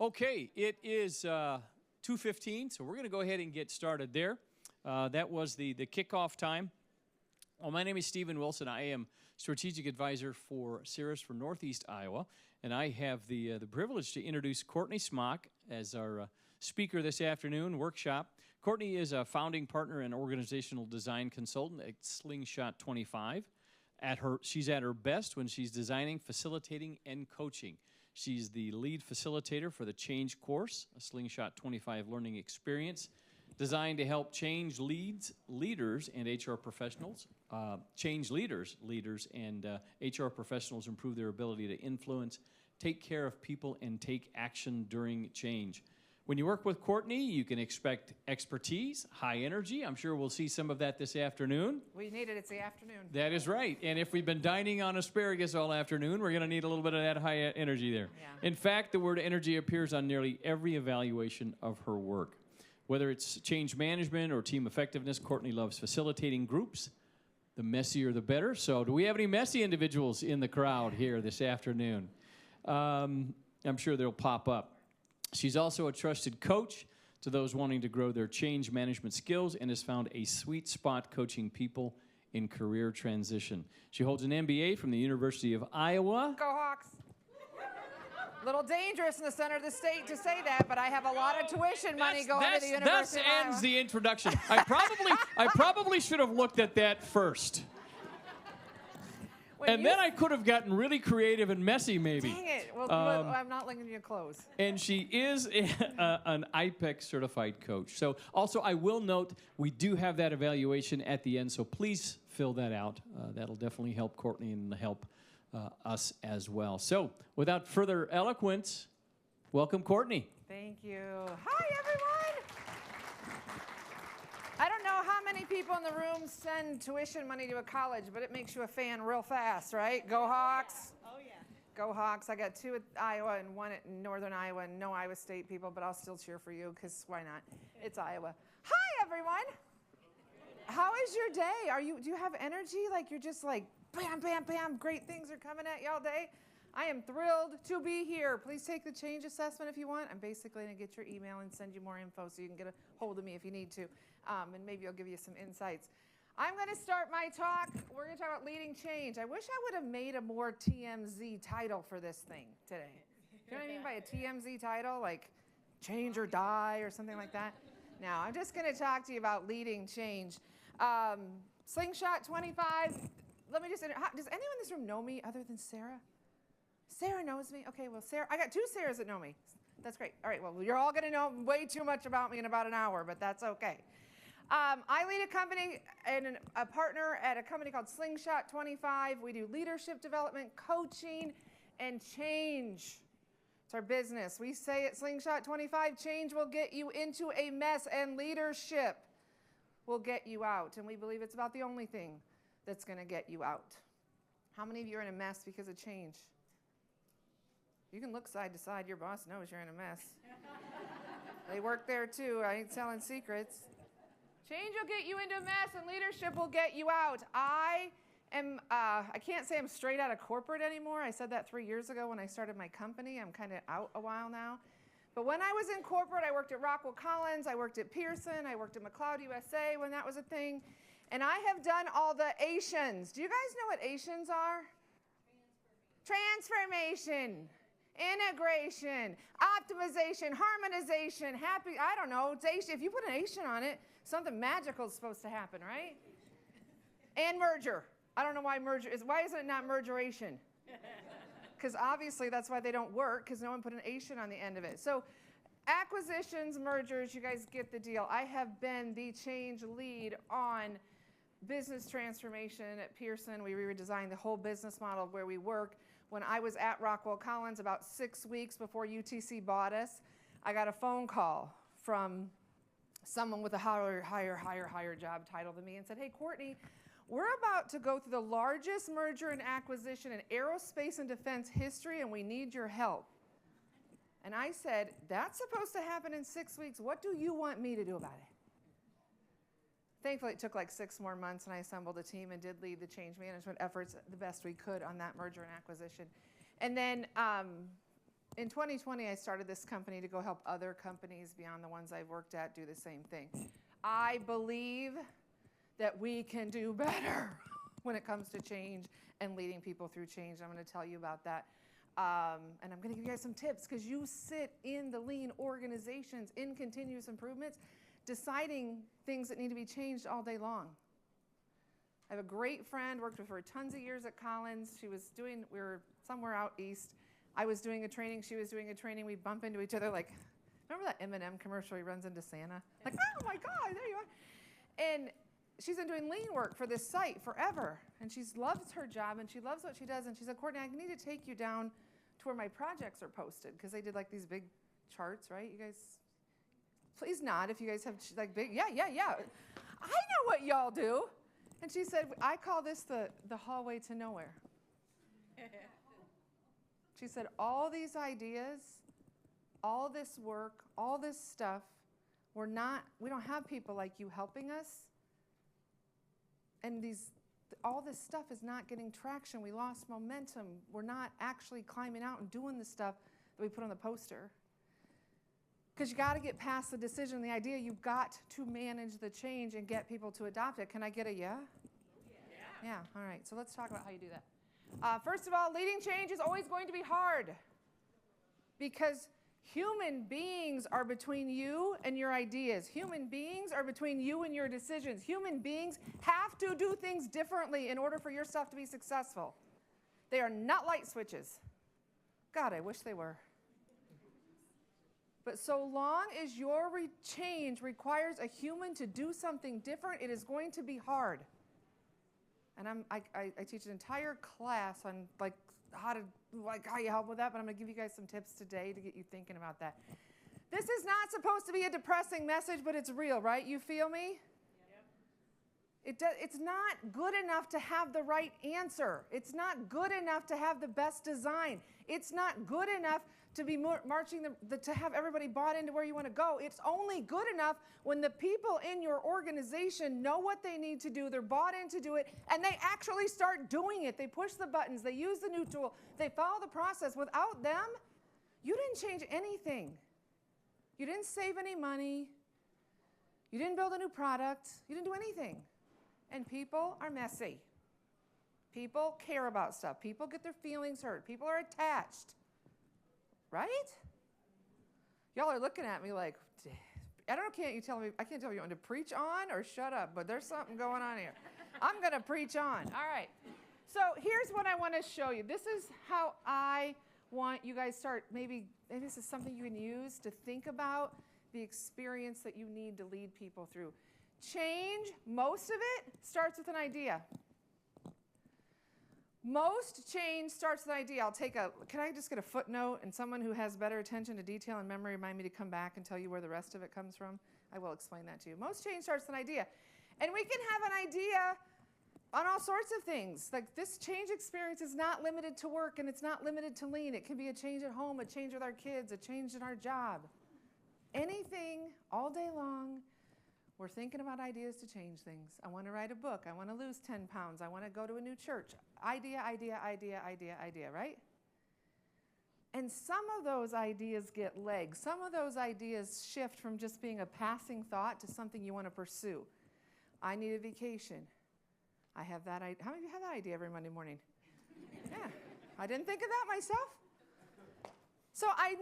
Okay, it is 2:15, so we're going to go ahead and get started there. That was the kickoff time. Well, my name is Stephen Wilson. I am Strategic Advisor for Cirrus for Northeast Iowa, and I have the privilege to introduce Courtney Smock as our speaker this afternoon workshop. Courtney is a founding partner and organizational design consultant at Slingshot25. She's at her best when she's designing, facilitating, and coaching. She's the lead facilitator for the Change course, a Slingshot25 learning experience designed to help change leaders, and HR professionals, and HR professionals improve their ability to influence, take care of people, and take action during change. When you work with Courtney, you can expect expertise, high energy. I'm sure we'll see some of that this afternoon. We need it. It's the afternoon. That is right. And if we've been dining on asparagus all afternoon, we're going to need a little bit of that high energy there. Yeah. In fact, the word energy appears on nearly every evaluation of her work. Whether it's change management or team effectiveness, Courtney loves facilitating groups. The messier, the better. So do we have any messy individuals in the crowd here this afternoon? I'm sure they'll pop up. She's also a trusted coach to those wanting to grow their change management skills and has found a sweet spot coaching people in career transition. She holds an MBA from the University of Iowa. Go Hawks! Little dangerous in the center of the state to say that, but I have a lot of tuition money going to the University of Iowa. That ends the introduction. I probably should have looked at that first. And then I could have gotten really creative and messy, maybe. Dang it. Well, I'm not linking your clothes. And she is an IPEC certified coach. So also, I will note, we do have that evaluation at the end, so please fill that out. That'll definitely help Courtney and help us as well. So without further eloquence, welcome, Courtney. Thank you. Hi, everyone. I don't know how many people in the room send tuition money to a college, but it makes you a fan real fast, right? Go Hawks. Oh, yeah. Go Hawks. I got 2 at Iowa and 1 at Northern Iowa, and no Iowa State people, but I'll still cheer for you because why not? It's Iowa. Hi, everyone. How is your day? Do you have energy? Like you're just like, bam, bam, bam, great things are coming at you all day? I am thrilled to be here. Please take the change assessment if you want. I'm basically going to get your email and send you more info so you can get a hold of me if you need to. And maybe I'll give you some insights. I'm going to start my talk. We're going to talk about leading change. I wish I would have made a more TMZ title for this thing today. Do you know what I mean by a TMZ title? Like change or die or something like that? No, I'm just going to talk to you about leading change. Slingshot25. Let me just, does anyone in this room know me other than Sarah? Sarah knows me. Okay, well, Sarah, I got 2 Sarahs that know me. That's great. All right, well, you're all going to know way too much about me in about an hour, but that's okay. I lead a company and a partner at a company called Slingshot25. We do leadership development, coaching, and change. It's our business. We say at Slingshot25, change will get you into a mess, and leadership will get you out. And we believe it's about the only thing that's going to get you out. How many of you are in a mess because of change? You can look side to side. Your boss knows you're in a mess. They work there too. I ain't telling secrets. Change will get you into a mess, and leadership will get you out. I can't say I'm straight out of corporate anymore. I said that 3 years ago when I started my company. I'm kind of out a while now. But when I was in corporate, I worked at Rockwell Collins, I worked at Pearson, I worked at McLeod USA when that was a thing. And I have done all the ATIONs. Do you guys know what ATIONs are? Transformation, integration, optimization, harmonization, I don't know. If you put an ATION on it, something magical is supposed to happen, right? And merger. I don't know why why isn't it not mergeration? Because obviously that's why they don't work, because no one put an ATION on the end of it. So acquisitions, mergers, you guys get the deal. I have been the change lead on business transformation at Pearson. We redesigned the whole business model of where we work. When I was at Rockwell Collins about 6 weeks before UTC bought us, I got a phone call from someone with a higher job title than me and said, hey, Courtney, we're about to go through the largest merger and acquisition in aerospace and defense history, and we need your help. And I said, that's supposed to happen in 6 weeks. What do you want me to do about it? Thankfully, it took like 6 more months, and I assembled a team and did lead the change management efforts the best we could on that merger and acquisition. And then in 2020, I started this company to go help other companies beyond the ones I've worked at do the same thing. I believe that we can do better when it comes to change and leading people through change. I'm going to tell you about that. And I'm going to give you guys some tips because you sit in the lean organizations, in continuous improvements, deciding things that need to be changed all day long. I have a great friend, worked with her tons of years at Collins. We were somewhere out east. I was doing a training, she was doing a training. We bump into each other like, remember that M&M commercial he runs into Santa? Like, oh my God, there you are. And she's been doing lean work for this site forever. And she loves her job and she loves what she does. And she said, Courtney, I need to take you down to where my projects are posted. Because they did like these big charts, right? You guys, please nod if you guys have like big, yeah. I know what y'all do. And she said, I call this the hallway to nowhere. She said, all these ideas, all this work, all this stuff, we don't have people like you helping us. And all this stuff is not getting traction. We lost momentum. We're not actually climbing out and doing the stuff that we put on the poster. Because you got to get past the decision, the idea. You've got to manage the change and get people to adopt it. Can I get a yeah? Yeah, all right. So let's talk about how you do that. First of all, leading change is always going to be hard because human beings are between you and your ideas. Human beings are between you and your decisions. Human beings have to do things differently in order for your stuff to be successful. They are not light switches. God, I wish they were. But so long as your change requires a human to do something different, it is going to be hard. And I teach an entire class on how you help with that, but I'm going to give you guys some tips today to get you thinking about that. This is not supposed to be a depressing message, but it's real, right? You feel me? Yep. It's not good enough to have the right answer. It's not good enough to have the best design. It's not good enough to be marching, to have everybody bought into where you want to go. It's only good enough when the people in your organization know what they need to do, they're bought in to do it, and they actually start doing it. They push the buttons, they use the new tool, they follow the process. Without them, you didn't change anything. You didn't save any money. You didn't build a new product. You didn't do anything. And people are messy. People care about stuff. People get their feelings hurt. People are attached. Right? Y'all are looking at me like, I can't tell me if you want to preach on or shut up, but there's something going on here. I'm going to preach on. All right. So here's what I want to show you. This is how I want you guys start. Maybe this is something you can use to think about the experience that you need to lead people through. Change, most of it starts with an idea. Most change starts with an idea. Can I just get a footnote and someone who has better attention to detail and memory remind me to come back and tell you where the rest of it comes from? I will explain that to you. Most change starts with an idea. And we can have an idea on all sorts of things. Like this change experience is not limited to work and it's not limited to lean. It can be a change at home, a change with our kids, a change in our job. Anything all day long. We're thinking about ideas to change things. I want to write a book. I want to lose 10 pounds. I want to go to a new church. Idea, right? And some of those ideas get legs. Some of those ideas shift from just being a passing thought to something you want to pursue. I need a vacation. I have that idea. How many of you have that idea every Monday morning? Yeah. I didn't think of that myself. So I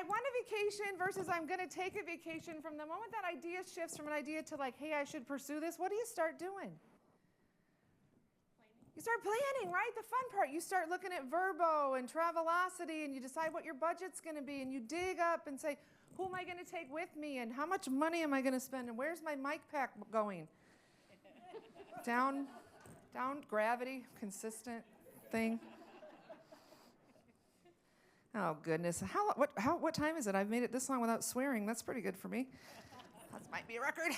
want a vacation versus I'm going to take a vacation. From the moment that idea shifts from an idea to like, hey, I should pursue this, what do you start doing? You start planning, right? The fun part. You start looking at Verbo and Travelocity and you decide what your budget's going to be and you dig up and say, who am I going to take with me and how much money am I going to spend and where's my mic pack going? Down, gravity, consistent thing. Oh, goodness. What time is it? I've made it this long without swearing. That's pretty good for me. That might be a record.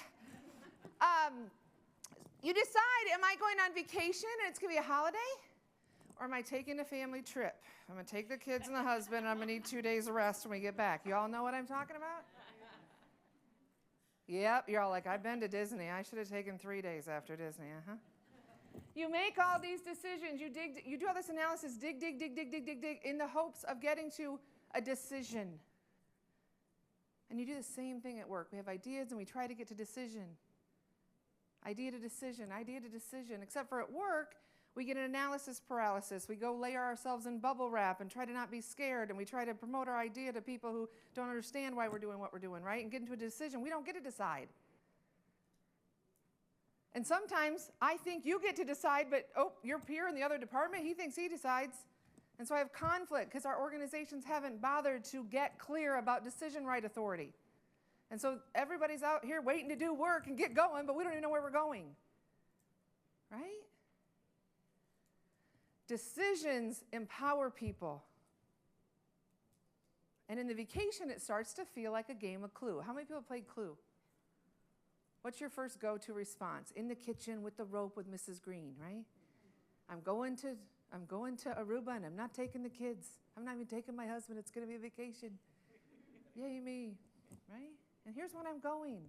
You decide, am I going on vacation and it's going to be a holiday? Or am I taking a family trip? I'm going to take the kids and the husband, and I'm going to need 2 days of rest when we get back. You all know what I'm talking about? Yep, you're all like, I've been to Disney. I should have taken 3 days after Disney, You make all these decisions. You do all this analysis, dig in the hopes of getting to a decision. And you do the same thing at work. We have ideas and we try to get to decision. Idea to decision, idea to decision. Except for at work, we get an analysis paralysis. We go layer ourselves in bubble wrap and try to not be scared, and we try to promote our idea to people who don't understand why we're doing what we're doing, right? And get into a decision. We don't get to decide. And sometimes I think you get to decide, but your peer in the other department, he thinks he decides. And so I have conflict because our organizations haven't bothered to get clear about decision right authority. And so everybody's out here waiting to do work and get going, but we don't even know where we're going. Right? Decisions empower people. And in the vacation, it starts to feel like a game of Clue. How many people played Clue? What's your first go-to response? In the kitchen with the rope with Mrs. Green, right? I'm going to Aruba and I'm not taking the kids. I'm not even taking my husband. It's going to be a vacation. Yay me, right? And here's when I'm going.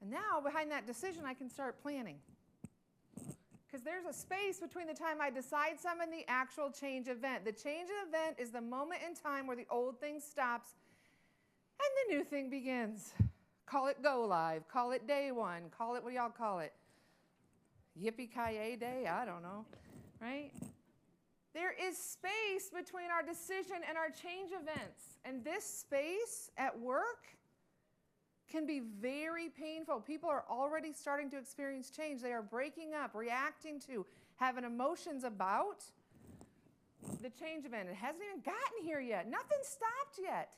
And now behind that decision, I can start planning. Because there's a space between the time I decide something and the actual change event. The change event is the moment in time where the old thing stops and the new thing begins. Call it go live, call it day one, call it, what do y'all call it? Yippee-ki-yay day? I don't know, right? There is space between our decision and our change events. And this space at work can be very painful. People are already starting to experience change. They are breaking up, reacting to, having emotions about the change event. It hasn't even gotten here yet. Nothing's stopped yet.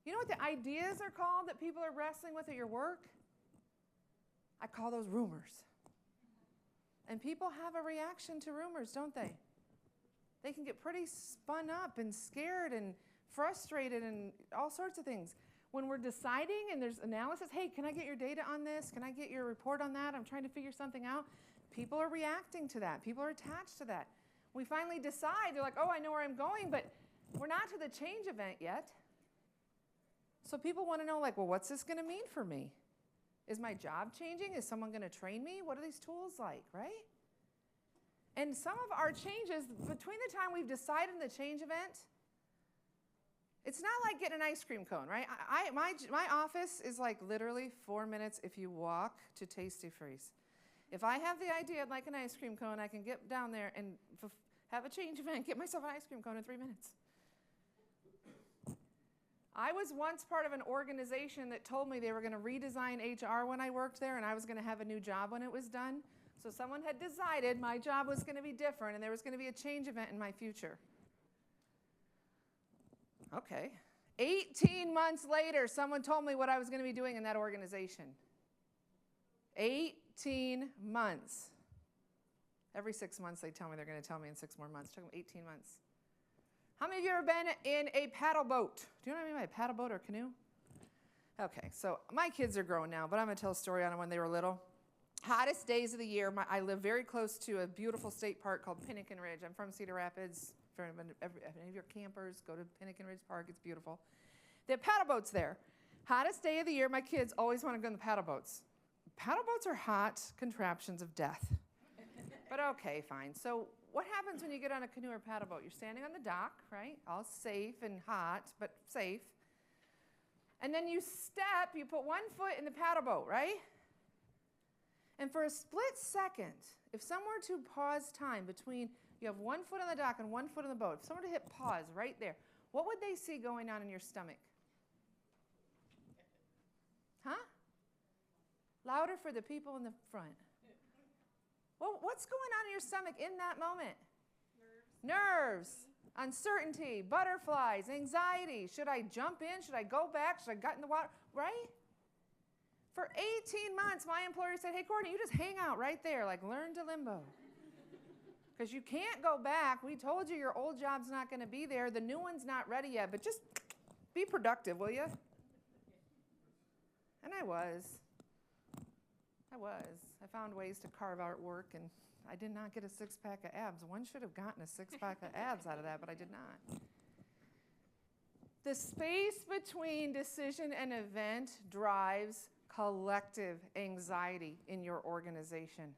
You know what the ideas are called that people are wrestling with at your work? I call those rumors. And people have a reaction to rumors, don't they? They can get pretty spun up and scared and frustrated and all sorts of things. When we're deciding and there's analysis, hey, can I get your data on this? Can I get your report on that? I'm trying to figure something out. People are reacting to that. People are attached to that. We finally decide, they're like, oh, I know where I'm going, but we're not to the change event yet. So people want to know, like, well, what's this going to mean for me? Is my job changing? Is someone going to train me? What are these tools like, right? And some of our changes, between the time we've decided the change event, it's not like getting an ice cream cone, right? My office is like literally 4 minutes if you walk to Tasty Freeze. If I have the idea I'd like an ice cream cone, I can get down there and have a change event, get myself an ice cream cone in 3 minutes. I was once part of an organization that told me they were going to redesign HR when I worked there, and I was going to have a new job when it was done. So someone had decided my job was going to be different, and there was going to be a change event in my future. Okay. 18 months later, someone told me what I was going to be doing in that organization. 18 months. Every 6 months they tell me they're going to tell me in 6 more months. It took them 18 months. How many of you have ever been in a paddle boat? Do you know what I mean by a paddle boat or canoe? Okay, so my kids are grown now, but I'm going to tell a story on them when they were little. Hottest days of the year. I live very close to a beautiful state park called Pinnakin Ridge. I'm from Cedar Rapids. If any of your campers, go to Pinnakin Ridge Park. It's beautiful. They have paddle boats there. Hottest day of the year, my kids always want to go in the paddle boats. Paddle boats are hot contraptions of death. But okay, fine. So what happens when you get on a canoe or paddle boat? You're standing on the dock, right? All safe and hot, but safe. And then you step, you put 1 foot in the paddle boat, right? And for a split second, if someone were to pause time between, you have 1 foot on the dock and 1 foot on the boat, if someone were to hit pause right there, what would they see going on in your stomach? Huh? Louder for the people in the front. Well, what's going on in your stomach in that moment? Nerves, uncertainty, butterflies, anxiety. Should I jump in? Should I go back? Should I get in the water? Right? For 18 months, my employer said, hey, Courtney, you just hang out right there, like learn to limbo. Because you can't go back. We told you your old job's not going to be there. The new one's not ready yet, but just be productive, will you? And I was. I found ways to carve out work, and I did not get a six-pack of abs. One should have gotten a six-pack of abs out of that, but I did not. The space between decision and event drives collective anxiety in your organization.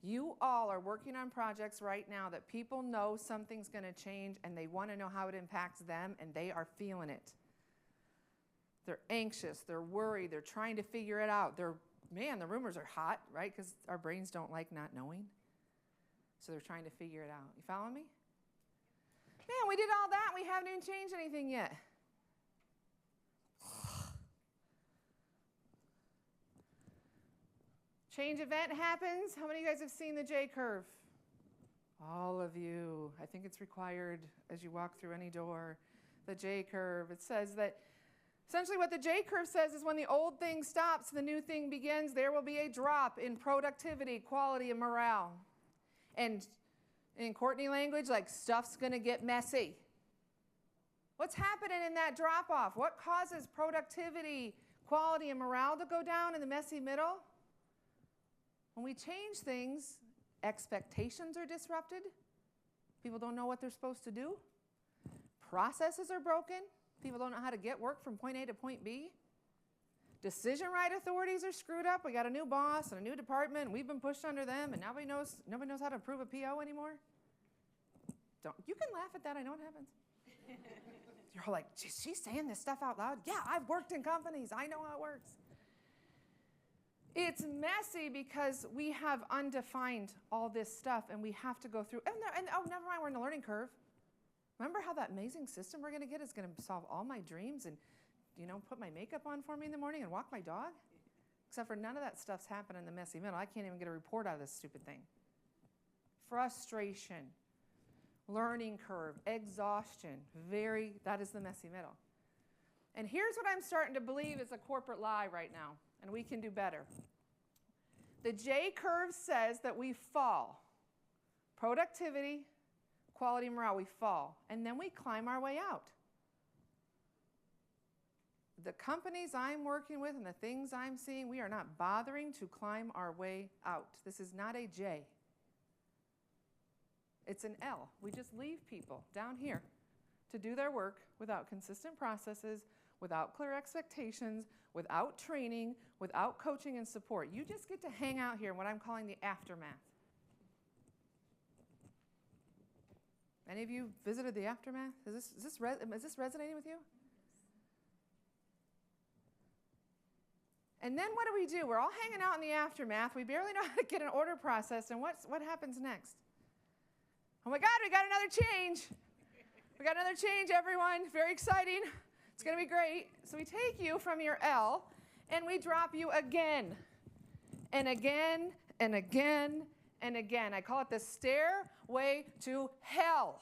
You all are working on projects right now that people know something's going to change and they want to know how it impacts them, and they are feeling it. They're anxious, they're worried, they're trying to figure it out. Man, the rumors are hot, right? Because our brains don't like not knowing. So they're trying to figure it out. You following me? Man, we did all that. We haven't even changed anything yet. Change event happens. How many of you guys have seen the J curve? All of you. I think it's required as you walk through any door. The J curve. It says that essentially what the J curve says is when the old thing stops, the new thing begins. There will be a drop in productivity, quality, and morale. And in Courtney language, like, stuff's going to get messy. What's happening in that drop-off? What causes productivity, quality, and morale to go down in the messy middle? When we change things, expectations are disrupted. People don't know what they're supposed to do. Processes are broken. People don't know how to get work from point A to point B. Decision right authorities are screwed up. We got a new boss and a new department, and we've been pushed under them, and nobody knows how to approve a PO anymore. You can laugh at that. I know what happens. You're all like, she's saying this stuff out loud. Yeah, I've worked in companies. I know how it works. It's messy because we have undefined all this stuff, and we have to go through. And oh, never mind, we're in the learning curve. Remember how that amazing system we're going to get is going to solve all my dreams and, put my makeup on for me in the morning and walk my dog? Except for none of that stuff's happening in the messy middle. I can't even get a report out of this stupid thing. Frustration, learning curve, exhaustion, that is the messy middle. And here's what I'm starting to believe is a corporate lie right now, and we can do better. The J curve says that we fall. Productivity, quality, morale, we fall. And then we climb our way out. The companies I'm working with and the things I'm seeing, we are not bothering to climb our way out. This is not a J. It's an L. We just leave people down here to do their work without consistent processes, without clear expectations, without training, without coaching and support. You just get to hang out here in what I'm calling the aftermath. Any of you visited the aftermath? Is this resonating with you? And then what do? We're all hanging out in the aftermath. We barely know how to get an order processed. And what happens next? Oh my God, we got another change. We got another change, everyone. Very exciting. It's going to be great. So we take you from your L, and we drop you again, and again, and again, and again. I call it the stairway to hell.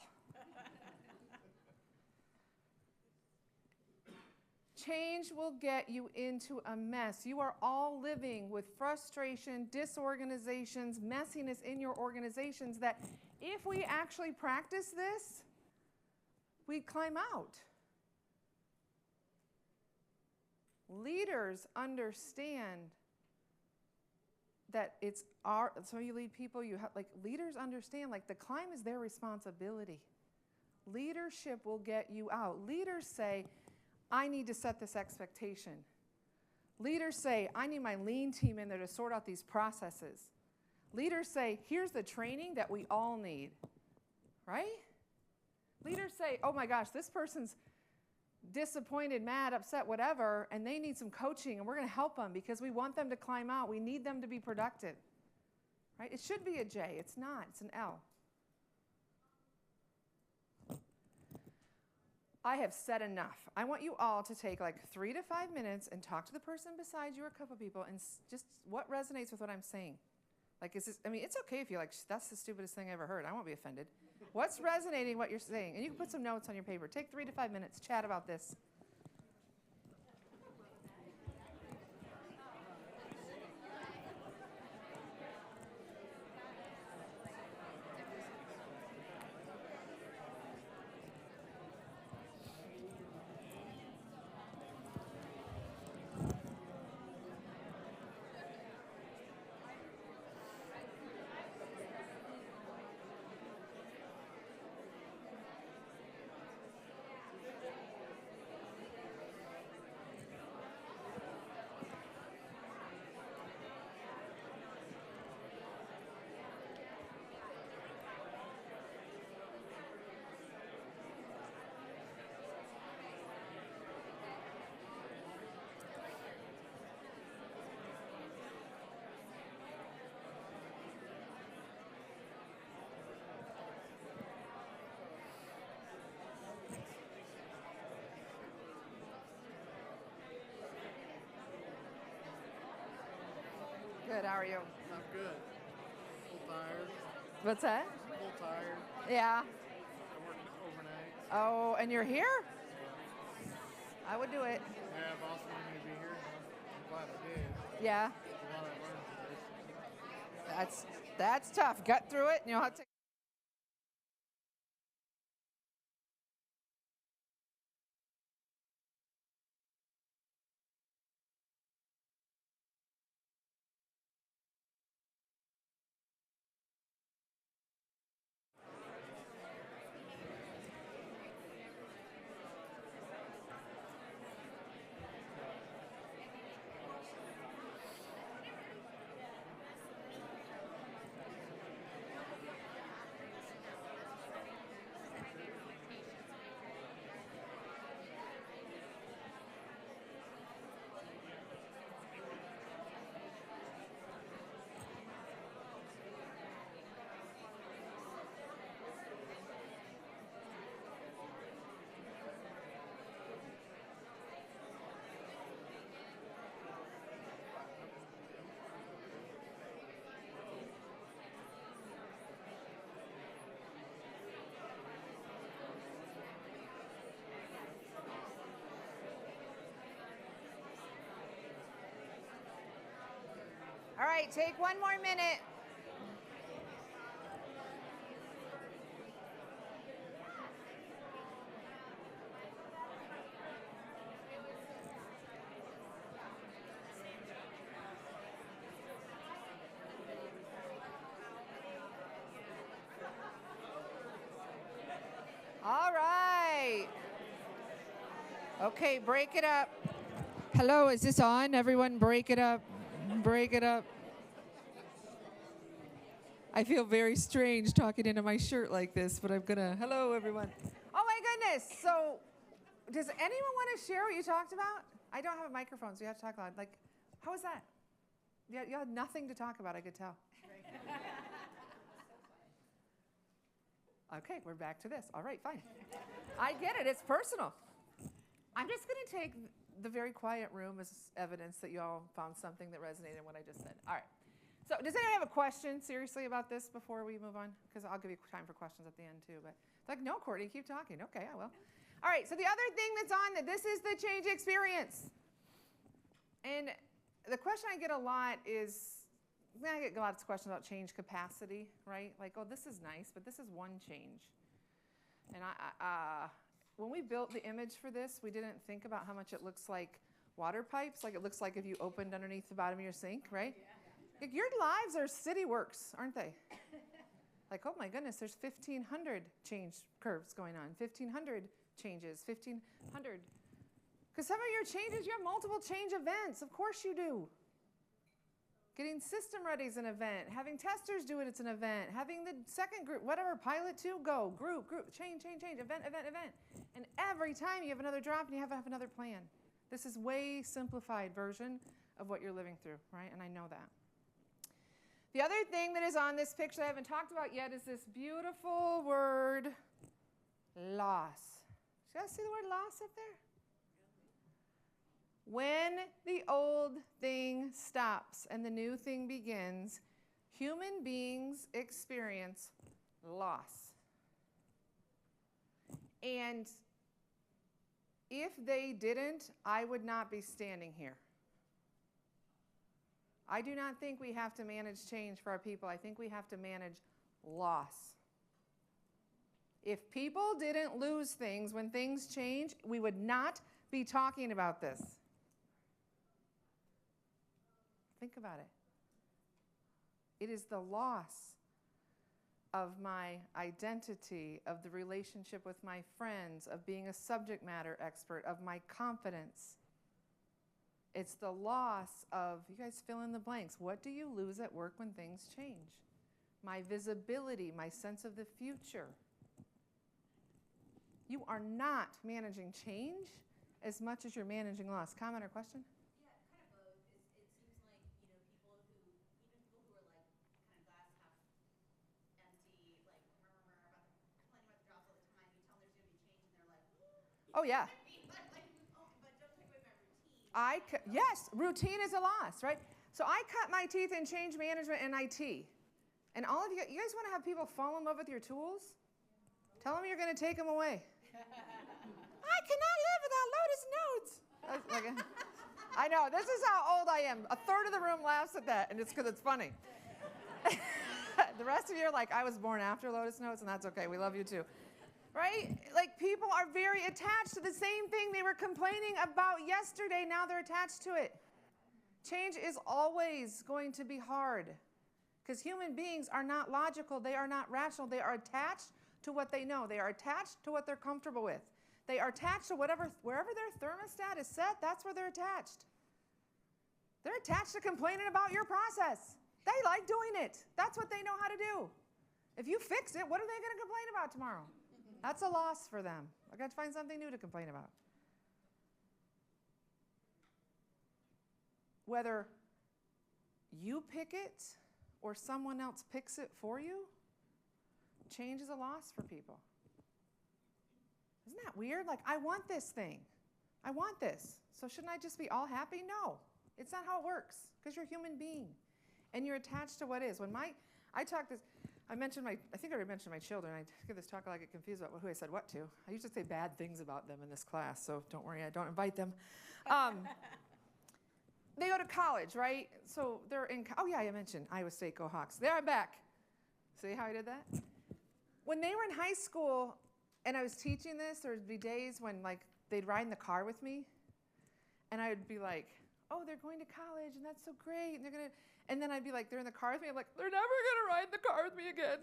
Change will get you into a mess. You are all living with frustration, disorganizations, messiness in your organizations that if we actually practice this, we'd climb out. Leaders understand that so you lead people, leaders understand, the climb is their responsibility. Leadership will get you out. Leaders say, I need to set this expectation. Leaders say, I need my lean team in there to sort out these processes. Leaders say, here's the training that we all need, right? Leaders say, oh my gosh, this person's disappointed, mad, upset, whatever, and they need some coaching, and we're going to help them because we want them to climb out. We need them to be productive, right? It should be a J. It's not. It's an L. I have said enough. I want you all to take 3 to 5 minutes and talk to the person beside you or a couple people and just what resonates with what I'm saying. It's okay if you're that's the stupidest thing I ever heard. I won't be offended. What's resonating what you're saying? And you can put some notes on your paper. Take 3 to 5 minutes. Chat about this. are you? I'm good. A little tired. What's that? A little tired. Yeah. I work overnight. Oh, and you're here? I would do it. Yeah, boss wanted me to be here. I'm glad I did. Yeah. A lot I learned from this. That's tough. Gut through it, and you'll have to. All right, take one more minute. All right. Okay, break it up. Hello, is this on? Everyone, break it up. Break it up. I feel very strange talking into my shirt like this, but I'm gonna. Hello, everyone. Oh my goodness. So, does anyone want to share what you talked about? I don't have a microphone, so you have to talk loud. Like, how was that? You had nothing to talk about, I could tell. Okay, we're back to this. All right, fine. I get it. It's personal. I'm just going to take the very quiet room as evidence that you all found something that resonated in what I just said. All right. So does anyone have a question, seriously, about this before we move on? Because I'll give you time for questions at the end, too. But it's like, no, Courtney, keep talking. Okay, I will. All right, so the other thing that's on that this is the change experience. And the question I get a lot is, I get lots of questions about change capacity, right? Like, oh, this is nice, but this is one change. And when we built the image for this, we didn't think about how much it looks like water pipes, like it looks like if you opened underneath the bottom of your sink, right? Yeah. Like your lives are city works, aren't they? Like, oh my goodness, there's 1,500 change curves going on, 1,500 changes, 1,500. Because some of your changes, you have multiple change events. Of course you do. Getting system ready is an event. Having testers do it, it's an event. Having the second group, whatever, pilot two, go. Group, change, event. And every time you have another drop and you have to have another plan. This is way simplified version of what you're living through, right? And I know that. The other thing that is on this picture that I haven't talked about yet is this beautiful word, loss. Did you guys see the word loss up there? When the old thing stops and the new thing begins, human beings experience loss. And if they didn't, I would not be standing here. I do not think we have to manage change for our people. I think we have to manage loss. If people didn't lose things when things change, we would not be talking about this. Think about it. It is the loss of my identity, of the relationship with my friends, of being a subject matter expert, of my confidence. It's the loss of, you guys fill in the blanks. What do you lose at work when things change? My visibility, my sense of the future. You are not managing change as much as you're managing loss. Comment or question? Oh, yeah. Yes, routine is a loss, right? So I cut my teeth in change management and IT. And all of you guys want to have people fall in love with your tools? Tell them you're going to take them away. I cannot live without Lotus Notes. I know, this is how old I am. A third of the room laughs at that, and it's because it's funny. The rest of you are like, I was born after Lotus Notes, and that's okay. We love you too. Right? Like, people are very attached to the same thing they were complaining about yesterday. Now they're attached to it. Change is always going to be hard because human beings are not logical. They are not rational. They are attached to what they know. They are attached to what they're comfortable with. They are attached to wherever their thermostat is set, that's where they're attached. They're attached to complaining about your process. They like doing it. That's what they know how to do. If you fix it, what are they going to complain about tomorrow? That's a loss for them. I got to find something new to complain about. Whether you pick it or someone else picks it for you, change is a loss for people. Isn't that weird? Like, I want this thing. I want this. So shouldn't I just be all happy? No. It's not how it works because you're a human being and you're attached to what is. When I think I already mentioned my children. I give this talk, I get confused about who I said what to. I usually say bad things about them in this class, so don't worry, I don't invite them. They go to college, right? So they're in, oh yeah, I mentioned Iowa State, go Hawks. There, I'm back. See how I did that? When they were in high school and I was teaching this, there would be days when like they'd ride in the car with me and I would be like, oh, they're going to college and that's so great. And then I'd be like, they're in the car with me. I'm like, they're never gonna ride in the car with me again,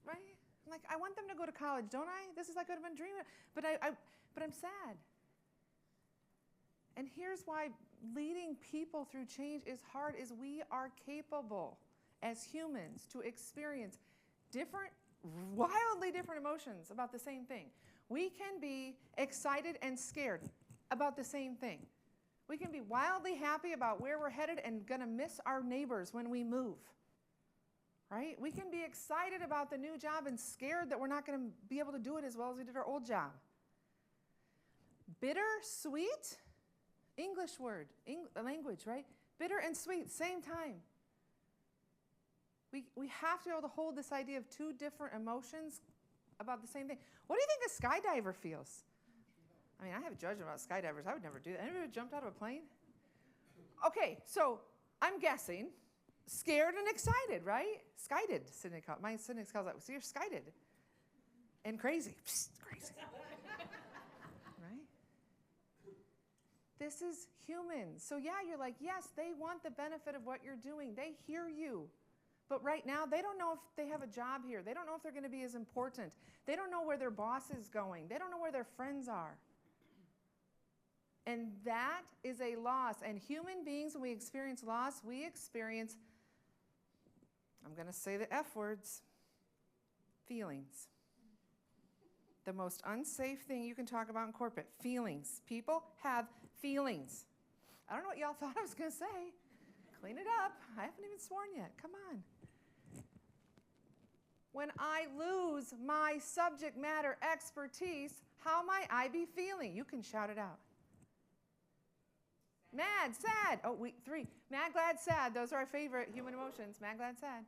right? I'm like, I want them to go to college, don't I? This is like what I've been dreaming of. But I'm sad. And here's why leading people through change is hard, is we are capable as humans to experience wildly different emotions about the same thing. We can be excited and scared about the same thing. We can be wildly happy about where we're headed and gonna miss our neighbors when we move, right? We can be excited about the new job and scared that we're not gonna be able to do it as well as we did our old job. Bitter, sweet, English word, language, right? Bitter and sweet, same time. We have to be able to hold this idea of two different emotions about the same thing. What do you think a skydiver feels? I mean, I have a judgment about skydivers. I would never do that. Anybody ever jumped out of a plane? Okay, so I'm guessing scared and excited, right? Skyded, Sydney calls. My Sydney calls that. So you're skyded and crazy. Psst, crazy. Right? This is humans. So yeah, you're like, yes, they want the benefit of what you're doing. They hear you. But right now, they don't know if they have a job here. They don't know if they're going to be as important. They don't know where their boss is going. They don't know where their friends are. And that is a loss. And human beings, when we experience loss, we experience, I'm going to say the F words, feelings. The most unsafe thing you can talk about in corporate, feelings. People have feelings. I don't know what y'all thought I was going to say. Clean it up. I haven't even sworn yet. Come on. When I lose my subject matter expertise, how might I be feeling? You can shout it out. Mad, sad. Oh, 3. Mad, glad, sad. Those are our favorite human emotions. Mad, glad, sad.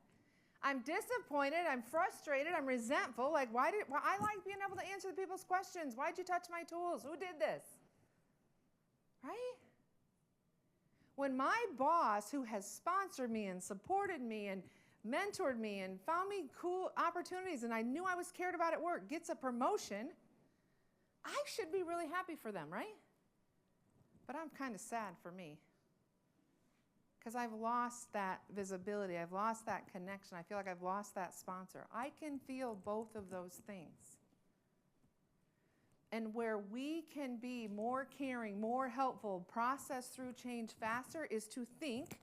I'm disappointed. I'm frustrated. I'm resentful. Like, why I like being able to answer people's questions. Why'd you touch my tools? Who did this? Right? When my boss, who has sponsored me and supported me and mentored me and found me cool opportunities and I knew I was cared about at work, gets a promotion, I should be really happy for them, right? But I'm kind of sad for me because I've lost that visibility. I've lost that connection. I feel like I've lost that sponsor. I can feel both of those things. And where we can be more caring, more helpful, process through change faster is to think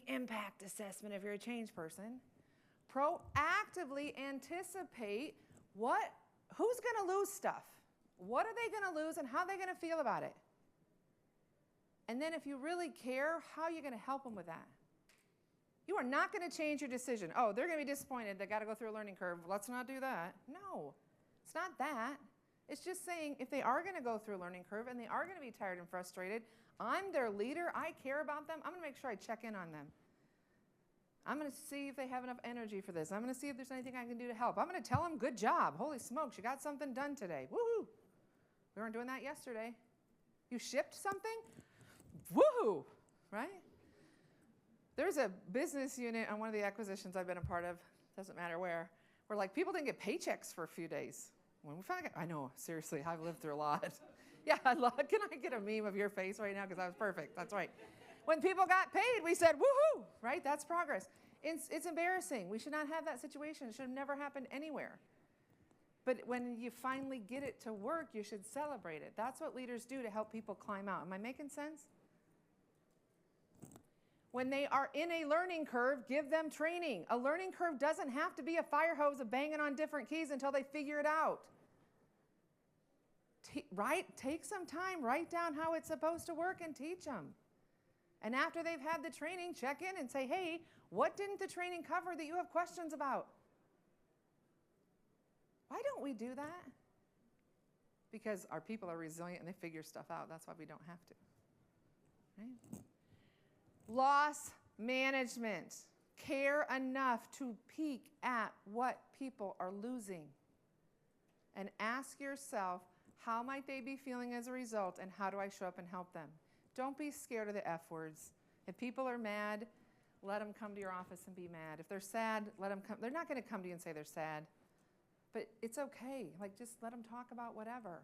impact assessment if you're a change person, proactively anticipate who's going to lose stuff, what are they going to lose and how are they going to feel about it. And then if you really care, how are you going to help them with that? You are not going to change your decision. Oh, they're going to be disappointed. They got to go through a learning curve. Let's not do that. No, it's not that. It's just saying if they are going to go through a learning curve and they are going to be tired and frustrated, I'm their leader. I care about them. I'm going to make sure I check in on them. I'm going to see if they have enough energy for this. I'm going to see if there's anything I can do to help. I'm going to tell them, good job. Holy smokes, you got something done today. Woohoo. We weren't doing that yesterday. You shipped something? Woohoo, right? There's a business unit on one of the acquisitions I've been a part of, doesn't matter where like people didn't get paychecks for a few days. When we finally got, I know, seriously, I've lived through a lot. Yeah, can I get a meme of your face right now? Because I was perfect. That's right. When people got paid, we said, woohoo, right? That's progress. It's embarrassing. We should not have that situation. It should have never happened anywhere. But when you finally get it to work, you should celebrate it. That's what leaders do to help people climb out. Am I making sense? When they are in a learning curve, give them training. A learning curve doesn't have to be a fire hose of banging on different keys until they figure it out. Take some time, write down how it's supposed to work and teach them. And after they've had the training, check in and say, hey, what didn't the training cover that you have questions about? Why don't we do that? Because our people are resilient and they figure stuff out. That's why we don't have to. Right? Loss management. Care enough to peek at what people are losing. And ask yourself, how might they be feeling as a result, and how do I show up and help them? Don't be scared of the F words. If people are mad, let them come to your office and be mad. If they're sad, let them come. They're not going to come to you and say they're sad. But it's okay. Like, just let them talk about whatever.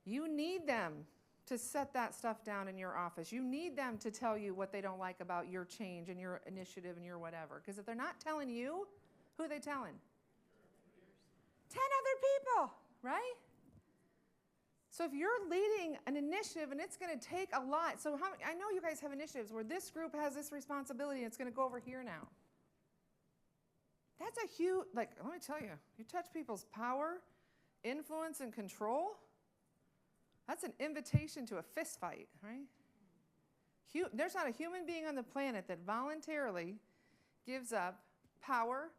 You need them to set that stuff down in your office. You need them to tell you what they don't like about your change and your initiative and your whatever. Because if they're not telling you, who are they telling? 10 other people, right? So if you're leading an initiative and it's going to take a lot, so I know you guys have initiatives where this group has this responsibility and it's going to go over here now. That's a huge, like, let me tell you, you touch people's power, influence, and control, that's an invitation to a fist fight, right? There's not a human being on the planet that voluntarily gives up power,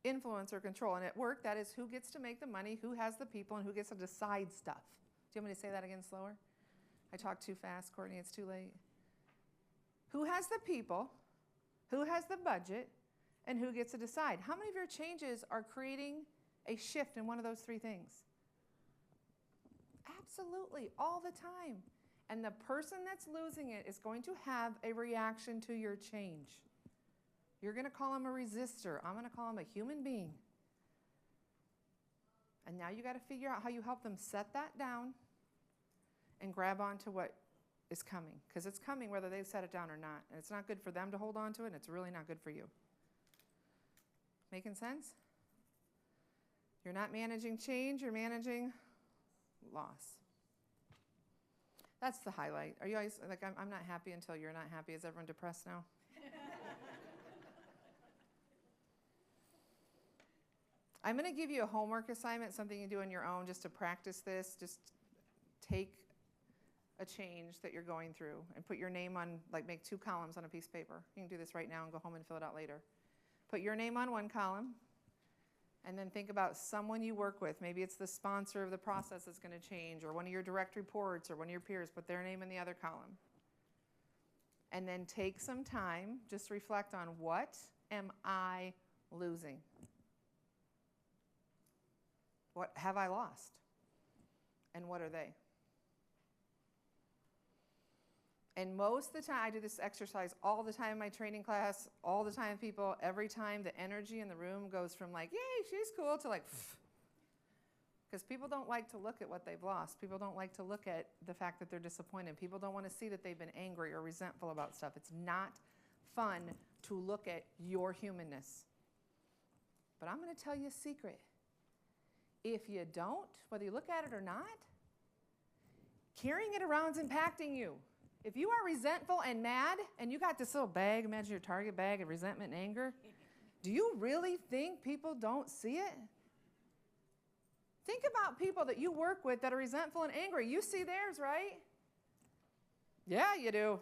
influence, or control. And at work, that is who gets to make the money, who has the people, and who gets to decide stuff. Do you want me to say that again slower? I talk too fast, Courtney, it's too late. Who has the people, who has the budget, and who gets to decide? How many of your changes are creating a shift in one of those three things? Absolutely, all the time. And the person that's losing it is going to have a reaction to your change. You're going to call them a resistor. I'm going to call them a human being. And now you got to figure out how you help them set that down and grab onto what is coming. Because it's coming whether they've set it down or not. And it's not good for them to hold on to it, and it's really not good for you. Making sense? You're not managing change, you're managing loss. That's the highlight. Are you guys, like, I'm not happy until you're not happy. Is everyone depressed now? I'm going to give you a homework assignment, something you do on your own just to practice this. Just take a change that you're going through and put your name on, like, make 2 columns on a piece of paper. You can do this right now and go home and fill it out later. Put your name on one column, and then think about someone you work with. Maybe it's the sponsor of the process that's going to change, or one of your direct reports, or one of your peers. Put their name in the other column. And then take some time, just reflect on, what am I losing? What have I lost? And what are they? And most of the time, I do this exercise all the time in my training class, all the time, people, every time the energy in the room goes from like, yay, she's cool, to like, because people don't like to look at what they've lost. People don't like to look at the fact that they're disappointed. People don't want to see that they've been angry or resentful about stuff. It's not fun to look at your humanness. But I'm going to tell you a secret. If you don't, whether you look at it or not, carrying it around is impacting you. If you are resentful and mad, and you got this little bag, imagine your Target bag of resentment and anger, do you really think people don't see it? Think about people that you work with that are resentful and angry. You see theirs, right? Yeah, you do.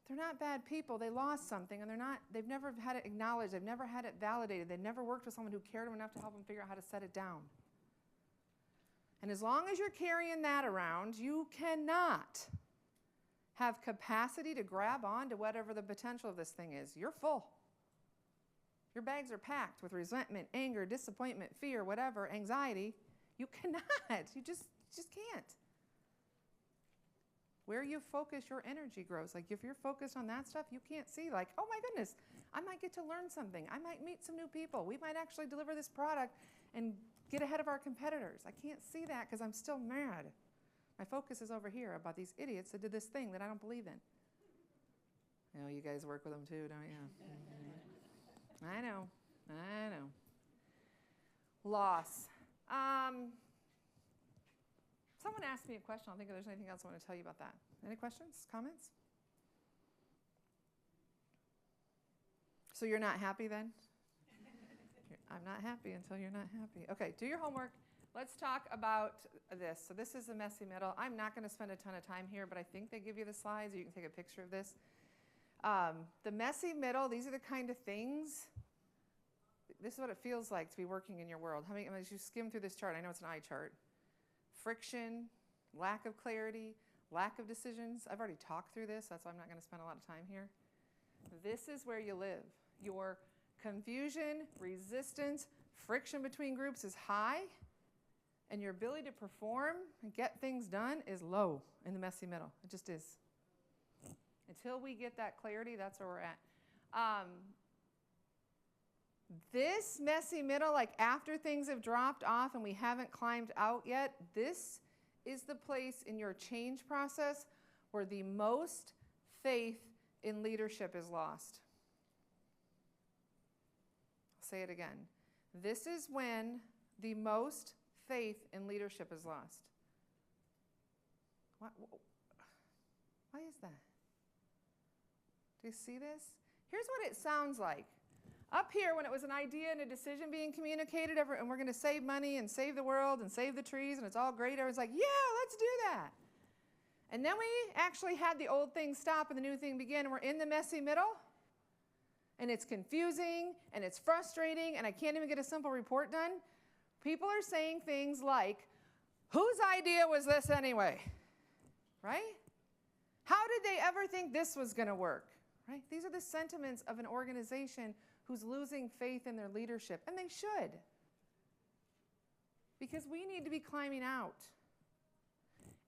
They're not bad people. They lost something, and they've never had it acknowledged. They've never had it validated. They've never worked with someone who cared enough to help them figure out how to set it down. And as long as you're carrying that around, you cannot have capacity to grab on to whatever the potential of this thing is. You're full. Your bags are packed with resentment, anger, disappointment, fear, whatever, anxiety. You cannot. You just can't. Where you focus, your energy grows. Like if you're focused on that stuff, you can't see like, oh my goodness, I might get to learn something. I might meet some new people. We might actually deliver this product and get ahead of our competitors. I can't see that because I'm still mad. My focus is over here about these idiots that did this thing that I don't believe in. You know, you guys work with them too, don't you? I know. Loss. Someone asked me a question. I don't think there's anything else I want to tell you about that. Any questions, comments? So you're not happy then? I'm not happy until you're not happy. Okay, do your homework. Let's talk about this. So this is the messy middle. I'm not going to spend a ton of time here, but I think they give you the slides, or you can take a picture of this. The messy middle, these are the kind of things. This is what it feels like to be working in your world. As you skim through this chart, I know it's an eye chart. Friction, lack of clarity, lack of decisions. I've already talked through this. That's why I'm not going to spend a lot of time here. This is where you live. Your confusion, resistance, friction between groups is high, and your ability to perform and get things done is low in the messy middle. It just is. Until we get that clarity, that's where we're at. This messy middle, like after things have dropped off and we haven't climbed out yet, this is the place in your change process where the most faith in leadership is lost. I'll say it again. This is when the most faith in leadership is lost. Why is that? Do you see this? Here's what it sounds like. Up here, when it was an idea and a decision being communicated, and we're going to save money and save the world and save the trees, and it's all great, everyone's like, yeah, let's do that. And then we actually had the old thing stop and the new thing begin, and we're in the messy middle, and it's confusing, and it's frustrating, and I can't even get a simple report done. People are saying things like, whose idea was this anyway? Right? How did they ever think this was going to work? Right? These are the sentiments of an organization who's losing faith in their leadership, and they should. Because we need to be climbing out.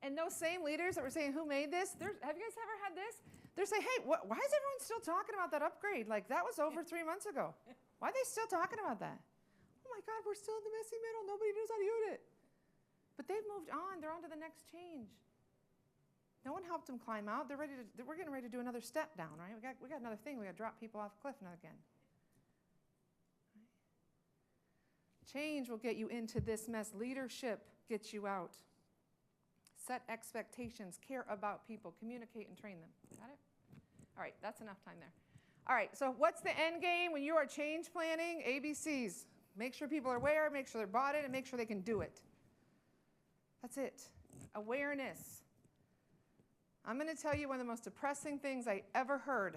And those same leaders that were saying, who made this? Have you guys ever had this? They're saying, hey, why is everyone still talking about that upgrade? Like, that was over 3 months ago. Why are they still talking about that? Oh my God, we're still in the messy middle. Nobody knows how to use it. But they've moved on. They're on to the next change. No one helped them climb out. We're getting ready to do another step down, right? We got another thing. We got to drop people off a cliff again. Change will get you into this mess. Leadership gets you out. Set expectations. Care about people. Communicate and train them. Got it? All right, that's enough time there. All right, so what's the end game when you are change planning? ABCs. Make sure people are aware, make sure they're bought in, and make sure they can do it. That's it. Awareness. I'm going to tell you one of the most depressing things I ever heard.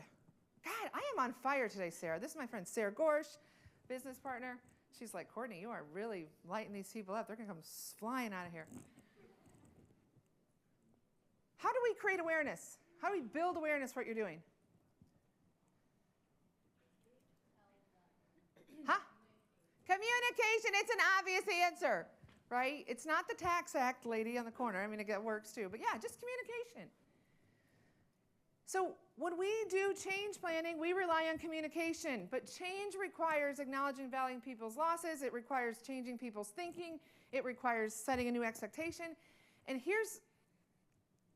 God, I am on fire today, Sarah. This is my friend Sarah Gorsh, business partner. She's like, Courtney, you are really lighting these people up. They're going to come flying out of here. How do we create awareness? How do we build awareness for what you're doing? Huh? Communication. It's an obvious answer, right? It's not the tax act lady on the corner. I mean, it works too. But yeah, just communication. So when we do change planning, we rely on communication. But change requires acknowledging and valuing people's losses. It requires changing people's thinking. It requires setting a new expectation. And here's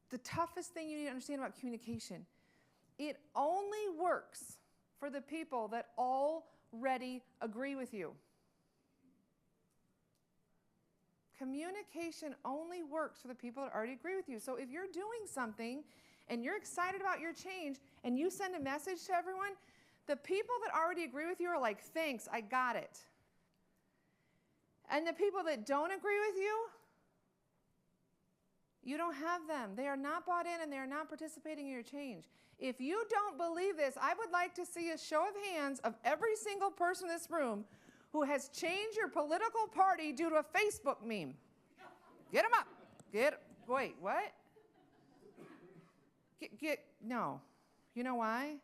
the toughest thing you need to understand about communication. It only works for the people that already agree with you. Communication only works for the people that already agree with you. So if you're doing something and you're excited about your change and you send a message to everyone, the people that already agree with you are like, thanks, I got it. And the people that don't agree with you, you don't have them. They are not bought in and they are not participating in your change. If you don't believe this, I would like to see a show of hands of every single person in this room who has changed your political party due to a Facebook meme. Get them up. Wait, what? No. You know why?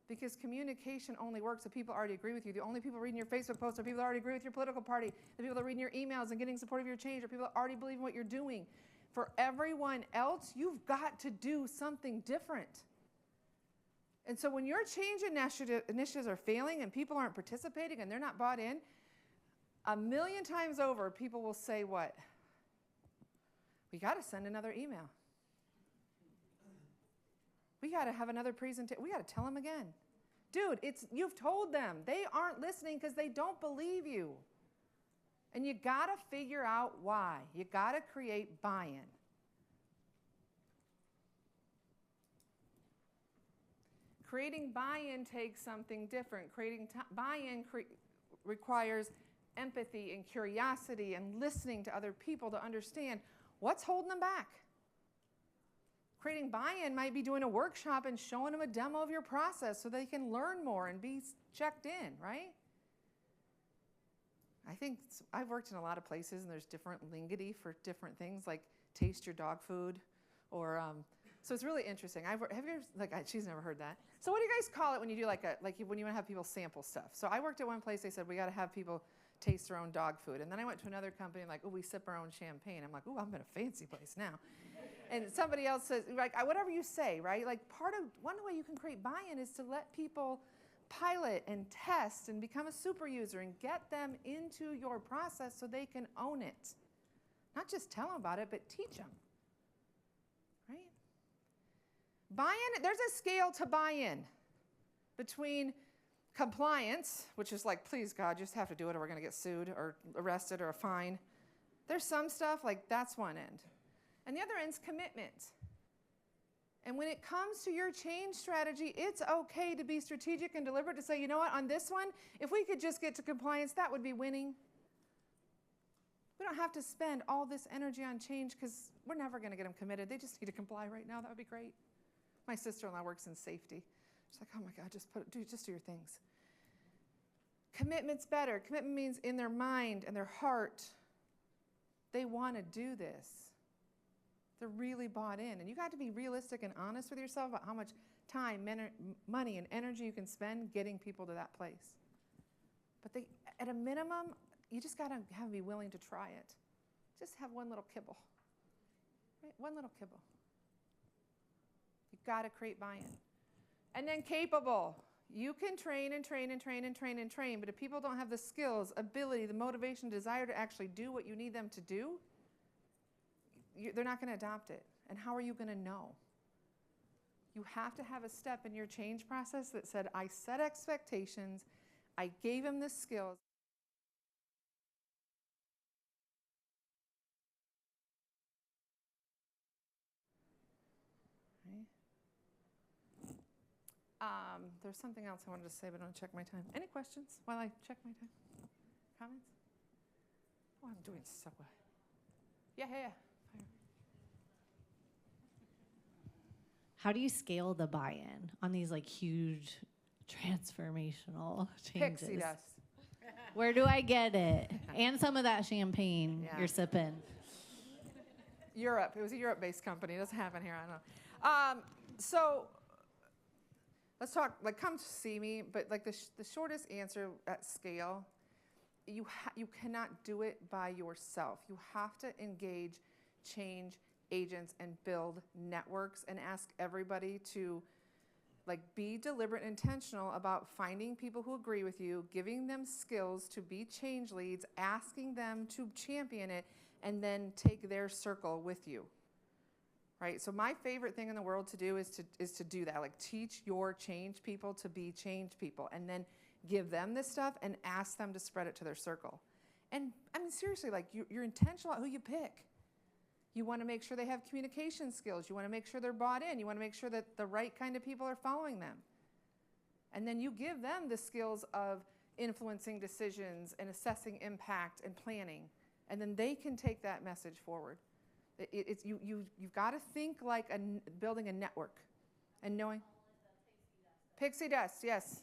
Because communication only works if people already agree with you. The only people reading your Facebook posts are people that already agree with your political party. The people that are reading your emails and getting support of your change are people that already believe in what you're doing. For everyone else, you've got to do something different. And so when your change initiatives are failing and people aren't participating and they're not bought in, 1,000,000 times over, people will say what? We got to send another email. We got to have another presentation. We got to tell them again. Dude, you've told them. They aren't listening because they don't believe you. And you got to figure out why. You got to create buy-in. Creating buy-in takes something different. Creating buy-in requires empathy and curiosity and listening to other people to understand what's holding them back. Creating buy-in might be doing a workshop and showing them a demo of your process so they can learn more and be checked in, right? I've worked in a lot of places and there's different linguity for different things, like taste your dog food, or so it's really interesting. Have you ever, she's never heard that. So what do you guys call it when you do when you want to have people sample stuff? So I worked at one place, they said we got to have people taste their own dog food. And then I went to another company and we sip our own champagne. I'm like, I'm in a fancy place now. And somebody else says, whatever you say, right? One way you can create buy-in is to let people pilot and test and become a super user and get them into your process so they can own it. Not just tell them about it, but teach them, right? Buy-in, there's a scale to buy-in between compliance, which is please God, just have to do it or we're going to get sued or arrested or a fine. There's some stuff that's one end. And the other end's commitment. And when it comes to your change strategy, it's okay to be strategic and deliberate to say, you know what, on this one, if we could just get to compliance, that would be winning. We don't have to spend all this energy on change because we're never going to get them committed. They just need to comply right now. That would be great. My sister-in-law works in safety. She's like, oh my God, just do your things. Commitment's better. Commitment means in their mind and their heart, they want to do this. They're really bought in. And you got to be realistic and honest with yourself about how much time, money, and energy you can spend getting people to that place. But at a minimum, you just got to be willing to try it. Just have one little kibble. Right? One little kibble. You've got to create buy-in. And then capable. You can train and train and train and train and train, but if people don't have the skills, ability, the motivation, desire to actually do what you need them to do, they're not going to adopt it. And how are you going to know? You have to have a step in your change process that said, I set expectations, I gave him the skills. There's something else I wanted to say, but I don't check my time. Any questions while I check my time? Comments? Oh, I'm doing so well. Yeah. How do you scale the buy-in on these huge transformational changes? Pixie dust. Where do I get it? And some of that champagne you're sipping. Europe. It was a Europe-based company. It doesn't happen here. I don't know. So let's talk. Come see me. But the shortest answer at scale, you cannot do it by yourself. You have to engage change agents and build networks and ask everybody to be deliberate and intentional about finding people who agree with you, giving them skills to be change leads, asking them to champion it, and then take their circle with you. Right? So my favorite thing in the world to do is to do that. Teach your change people to be change people, and then give them this stuff and ask them to spread it to their circle. And I mean, seriously, you're intentional about who you pick. You want to make sure they have communication skills. You want to make sure they're bought in. You want to make sure that the right kind of people are following them. And then you give them the skills of influencing decisions and assessing impact and planning. And then they can take that message forward. You've got to think like building a network and knowing. Pixie dust, yes.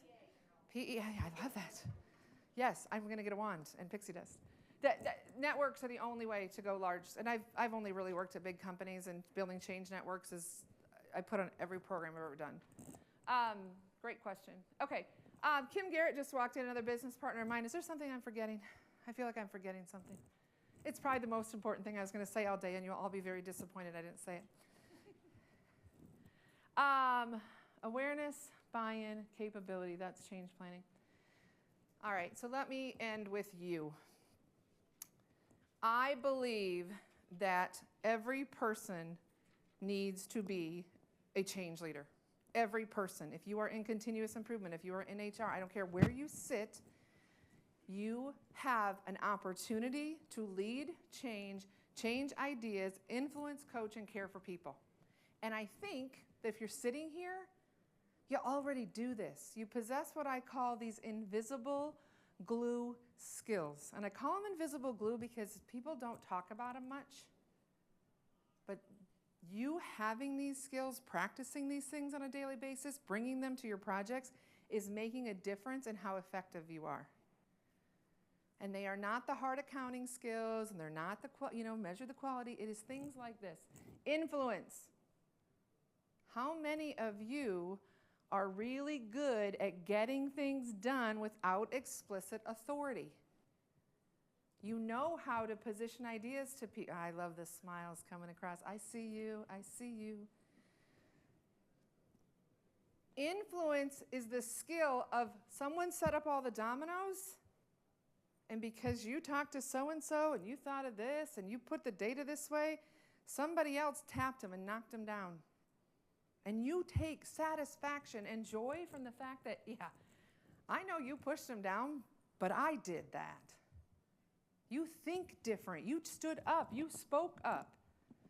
I love that. Yes, I'm going to get a wand and pixie dust. networks are the only way to go large. And I've only really worked at big companies, and building change networks is, I put on every program I've ever done. Great question. Okay, Kim Garrett just walked in, another business partner of mine. Is there something I'm forgetting? I feel like I'm forgetting something. It's probably the most important thing I was going to say all day, and you'll all be very disappointed I didn't say it. Awareness, buy-in, capability, that's change planning. All right, so let me end with you. I believe that every person needs to be a change leader. Every person. If you are in continuous improvement, if you are in HR, I don't care where you sit, you have an opportunity to lead change, change ideas, influence, coach, and care for people. And I think that if you're sitting here, you already do this. You possess what I call these invisible glue skills. And I call them invisible glue because people don't talk about them much. But you having these skills, practicing these things on a daily basis, bringing them to your projects is making a difference in how effective you are. And they are not the hard accounting skills, and they're not the, measure the quality. It is things like this. Influence. How many of you are really good at getting things done without explicit authority? You know how to position ideas to people. I love the smiles coming across. I see you. I see you. Influence is the skill of someone set up all the dominoes, and because you talked to so-and-so and you thought of this and you put the data this way, somebody else tapped them and knocked them down. And you take satisfaction and joy from the fact that, yeah, I know you pushed them down, but I did that. You think different. You stood up. You spoke up.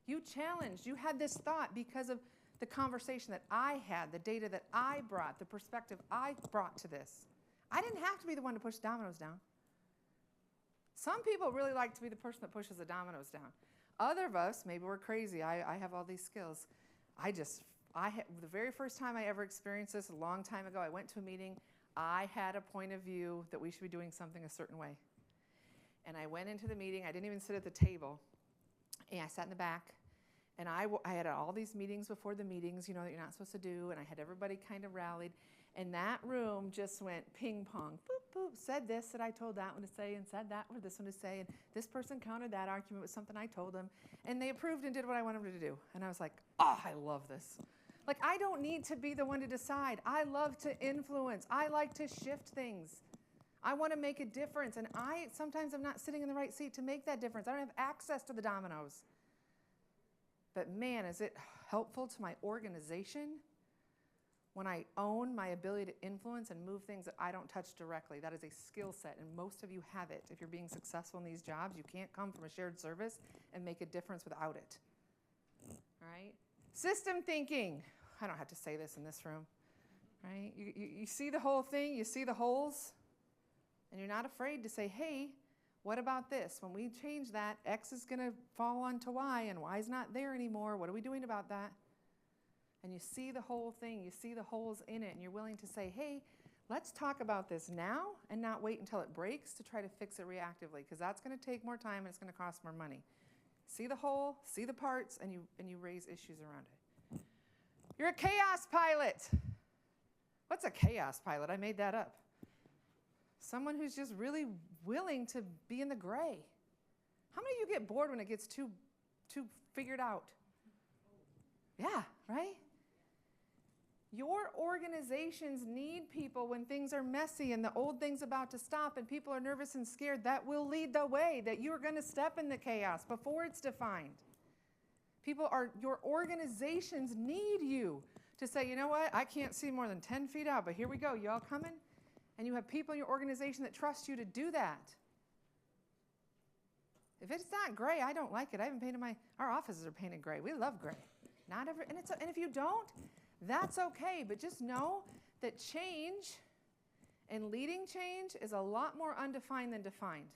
You challenged. You had this thought because of the conversation that I had, the data that I brought, the perspective I brought to this. I didn't have to be the one to push dominoes down. Some people really like to be the person that pushes the dominoes down. Other of us, maybe we're crazy. I have all these skills. The very first time I ever experienced this, a long time ago, I went to a meeting. I had a point of view that we should be doing something a certain way. And I went into the meeting. I didn't even sit at the table. And I sat in the back. And I had all these meetings before the meetings, that you're not supposed to do. And I had everybody kind of rallied. And that room just went ping pong. Boop, boop. Said this that I told that one to say, and said that for this one to say. And this person countered that argument with something I told them. And they approved and did what I wanted them to do. And I was like, oh, I love this. Like, I don't need to be the one to decide. I love to influence. I like to shift things. I want to make a difference. And sometimes I'm not sitting in the right seat to make that difference. I don't have access to the dominoes. But man, is it helpful to my organization when I own my ability to influence and move things that I don't touch directly. That is a skill set, and most of you have it. If you're being successful in these jobs, you can't come from a shared service and make a difference without it. All right? System thinking. I don't have to say this in this room. Right? You see the whole thing, you see the holes, and you're not afraid to say, hey, what about this? When we change that, X is going to fall onto Y, and Y is not there anymore. What are we doing about that? And you see the whole thing, you see the holes in it, and you're willing to say, hey, let's talk about this now and not wait until it breaks to try to fix it reactively, because that's going to take more time and it's going to cost more money. See the hole, see the parts, and you raise issues around it. You're a chaos pilot. What's a chaos pilot? I made that up. Someone who's just really willing to be in the gray. How many of you get bored when it gets too figured out? Yeah, right? Your organizations need people when things are messy and the old thing's about to stop and people are nervous and scared. That will lead the way, that you're going to step in the chaos before it's defined. Your organizations need you to say, you know what, I can't see more than 10 feet out, but here we go. You all coming? And you have people in your organization that trust you to do that. If it's not gray, I don't like it. I haven't painted our offices are painted gray. We love gray. And if you don't, that's okay. But just know that change and leading change is a lot more undefined than defined.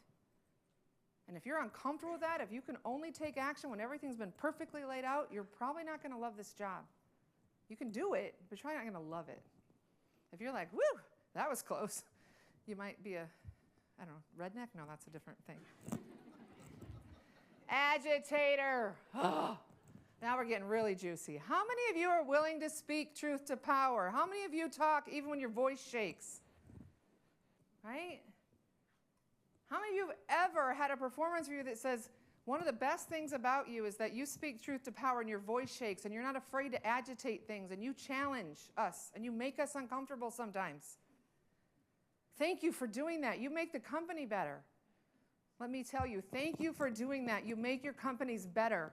And if you're uncomfortable with that, if you can only take action when everything's been perfectly laid out, you're probably not going to love this job. You can do it, but you're probably not going to love it. If you're like, woo, that was close, you might be a I don't know, redneck? No, that's a different thing. Agitator. Now we're getting really juicy. How many of you are willing to speak truth to power? How many of you talk even when your voice shakes? Right? How many of you have ever had a performance review that says, one of the best things about you is that you speak truth to power and your voice shakes and you're not afraid to agitate things and you challenge us and you make us uncomfortable sometimes. Thank you for doing that. You make the company better. Let me tell you, thank you for doing that. You make your companies better.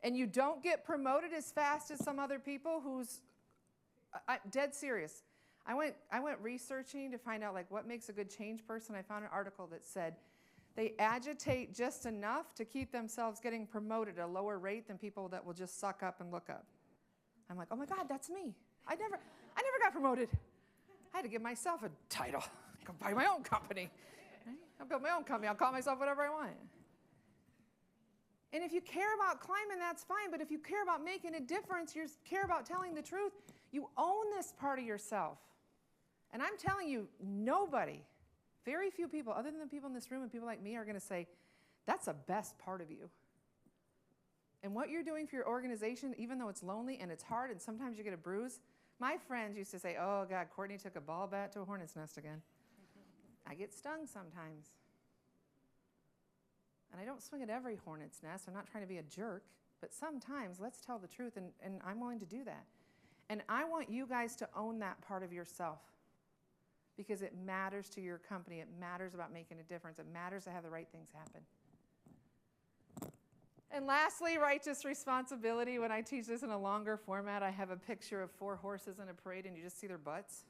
And you don't get promoted as fast as some other people who's dead serious. I went researching to find out like what makes a good change person. I found an article that said they agitate just enough to keep themselves getting promoted at a lower rate than people that will just suck up and look up. I'm like, oh my God, that's me. I never got promoted. I had to give myself a title. Go buy my own company. I'll build my own company. I'll call myself whatever I want. And if you care about climbing, that's fine. But if you care about making a difference, you care about telling the truth, you own this part of yourself. And I'm telling you, nobody, very few people, other than the people in this room and people like me, are going to say, that's the best part of you. And what you're doing for your organization, even though it's lonely and it's hard and sometimes you get a bruise, my friends used to say, oh, God, Courtney took a ball bat to a hornet's nest again. I get stung sometimes. And I don't swing at every hornet's nest. I'm not trying to be a jerk. But sometimes, let's tell the truth, and I'm willing to do that. And I want you guys to own that part of yourself because it matters to your company. It matters about making a difference. It matters to have the right things happen. And lastly, righteous responsibility. When I teach this in a longer format, I have a picture of 4 horses in a parade, and you just see their butts.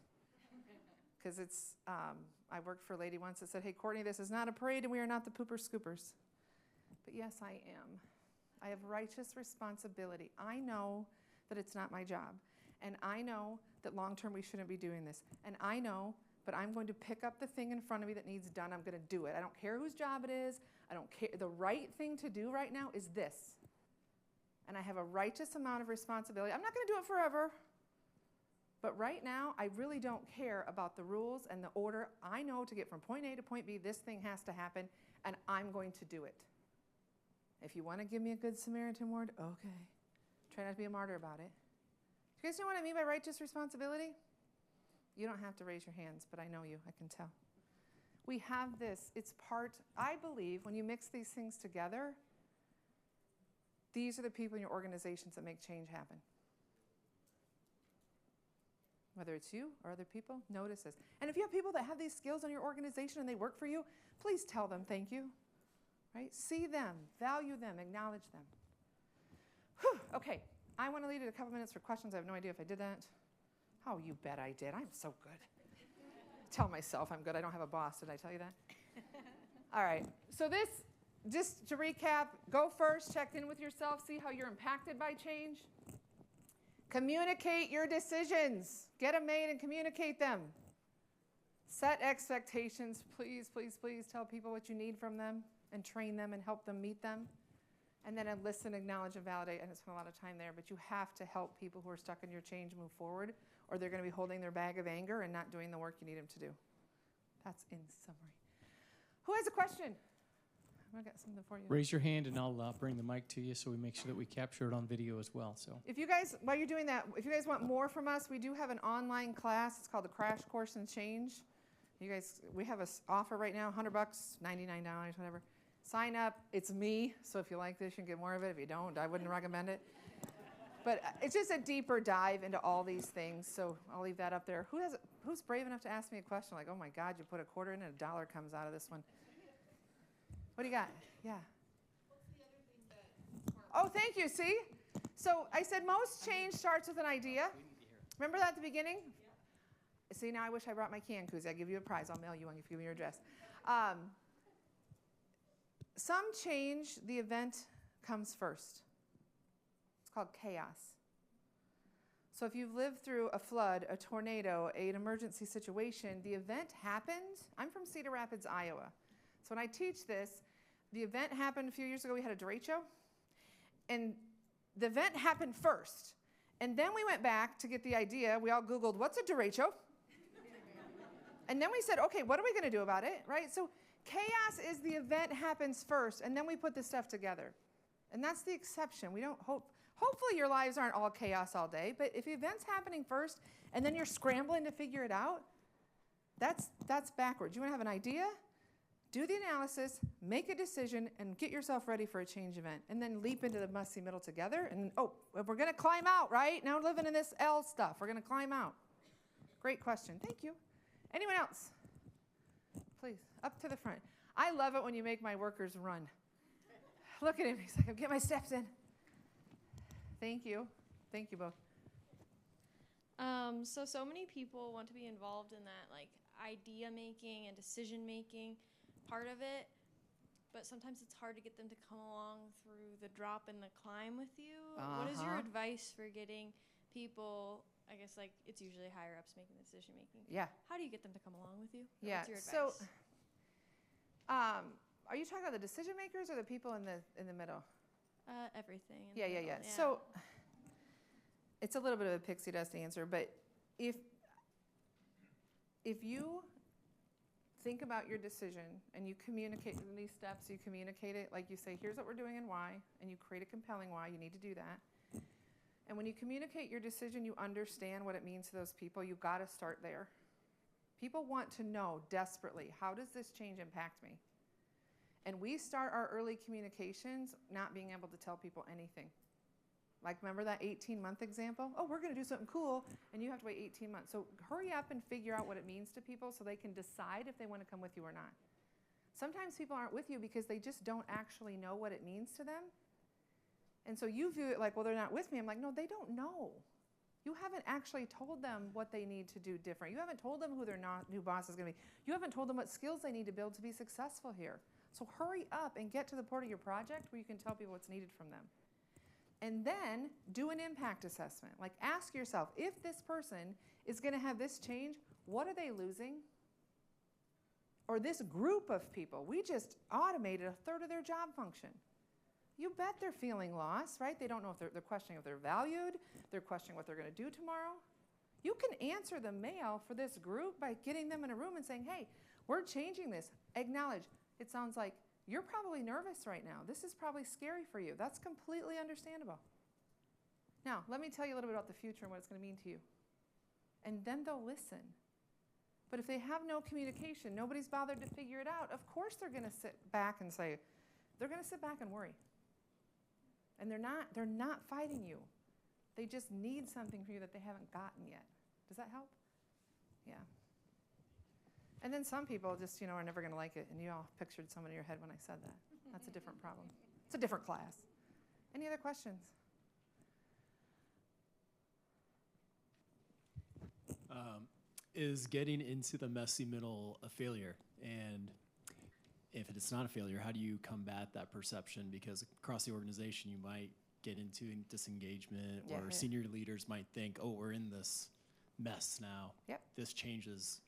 Because it's, I worked for a lady once that said, hey, Courtney, this is not a parade, and we are not the pooper scoopers. But yes, I am. I have righteous responsibility. I know that it's not my job. And I know that long-term we shouldn't be doing this. And I know, but I'm going to pick up the thing in front of me that needs done. I'm going to do it. I don't care whose job it is. I don't care. The right thing to do right now is this. And I have a righteous amount of responsibility. I'm not going to do it forever. But right now, I really don't care about the rules and the order. I know to get from point A to point B, this thing has to happen, and I'm going to do it. If you want to give me a good Samaritan word, okay. Try not to be a martyr about it. Do you guys know what I mean by righteous responsibility? You don't have to raise your hands, but I know you. I can tell. We have this. It's part, I believe, when you mix these things together, these are the people in your organizations that make change happen. Whether it's you or other people, notice this. And if you have people that have these skills in your organization and they work for you, please tell them thank you. Right? See them, value them, acknowledge them. Whew. Okay, I want to leave it a couple minutes for questions. I have no idea if I did that. Oh, you bet I did. I'm so good. Tell myself I'm good. I don't have a boss. Did I tell you that? All right. So this, just to recap, go first, check in with yourself, see how you're impacted by change. Communicate your decisions. Get them made and communicate them. Set expectations. Please, please, please tell people what you need from them and train them and help them meet them. And then listen, acknowledge, and validate. And I spent a lot of time there, but you have to help people who are stuck in your change move forward, or they're going to be holding their bag of anger and not doing the work you need them to do. That's in summary. Who has a question? I've got something for you. Raise your hand, and I'll bring the mic to you so we make sure that we capture it on video as well. So, if you guys, while you're doing that, if you guys want more from us, we do have an online class. It's called the Crash Course in Change. You guys, we have an offer right now, $100, $99, whatever. Sign up. It's me. So if you like this, you can get more of it. If you don't, I wouldn't recommend it. But it's just a deeper dive into all these things. So I'll leave that up there. Who's brave enough to ask me a question like, oh my God, you put a quarter in and $1 comes out of this one? What do you got? Yeah. What's the other thing that... Oh, thank you. See? So I said most change starts with an idea. Remember that at the beginning? Yeah. See, now I wish I brought my can koozie. I'll give you a prize. I'll mail you one if you give me your address. Some change, the event comes first. It's called chaos. So if you've lived through a flood, a tornado, an emergency situation, the event happened. I'm from Cedar Rapids, Iowa. So when I teach this, the event happened a few years ago. We had a derecho. And the event happened first. And then we went back to get the idea. We all Googled, what's a derecho? And then we said, okay, what are we going to do about it, right? So chaos is the event happens first, and then we put the stuff together. And that's the exception. We don't hopefully your lives aren't all chaos all day, but if the event's happening first, and then you're scrambling to figure it out, that's backwards. You want to have an idea, do the analysis, make a decision, and get yourself ready for a change event. And then leap into the messy middle together. And, oh, we're going to climb out, right? Now living in this L stuff. We're going to climb out. Great question. Thank you. Anyone else? Please, up to the front. I love it when you make my workers run. Look at him. He's like, I'll get my steps in. Thank you. Thank you both. So many people want to be involved in that, like, idea making and decision making part of it, but sometimes it's hard to get them to come along through the drop and the climb with you. What is your advice for getting people, I guess, like, it's usually higher ups making the decision making. Yeah. How do you get them to come along with you? Yeah. What's your advice? So, are you talking about the decision makers or the people in the middle? Everything. Yeah. So, it's a little bit of a pixie dust answer, but if you think about your decision and you communicate in these steps, you communicate it, like you say, here's what we're doing and why, and you create a compelling why, you need to do that. And when you communicate your decision, you understand what it means to those people. You've got to start there. People want to know desperately, how does this change impact me? And we start our early communications not being able to tell people anything. Like, remember that 18-month example? Oh, we're going to do something cool, and you have to wait 18 months. So hurry up and figure out what it means to people so they can decide if they want to come with you or not. Sometimes people aren't with you because they just don't actually know what it means to them. And so you view it like, well, they're not with me. I'm like, no, they don't know. You haven't actually told them what they need to do different. You haven't told them who their new boss is going to be. You haven't told them what skills they need to build to be successful here. So hurry up and get to the part of your project where you can tell people what's needed from them. And then do an impact assessment. Like, ask yourself, if this person is going to have this change, what are they losing? Or this group of people, we just automated a third of their job function. You bet they're feeling lost, right? They don't know if they're questioning if they're valued. They're questioning what they're going to do tomorrow. You can answer the mail for this group by getting them in a room and saying, hey, we're changing this. Acknowledge. It sounds like you're probably nervous right now. This is probably scary for you. That's completely understandable. Now, let me tell you a little bit about the future and what it's going to mean to you. And then they'll listen. But if they have no communication, nobody's bothered to figure it out, of course they're going to sit back and say, they're going to sit back and worry. And they're not fighting you. They just need something from you that they haven't gotten yet. Does that help? Yeah. And then some people just, are never going to like it, and you all pictured someone in your head when I said that. That's a different problem. It's a different class. Any other questions? Is getting into the messy middle a failure? And if it's not a failure, how do you combat that perception? Because across the organization, you might get into disengagement, or senior leaders might think, oh, we're in this mess now. Yep. This changes.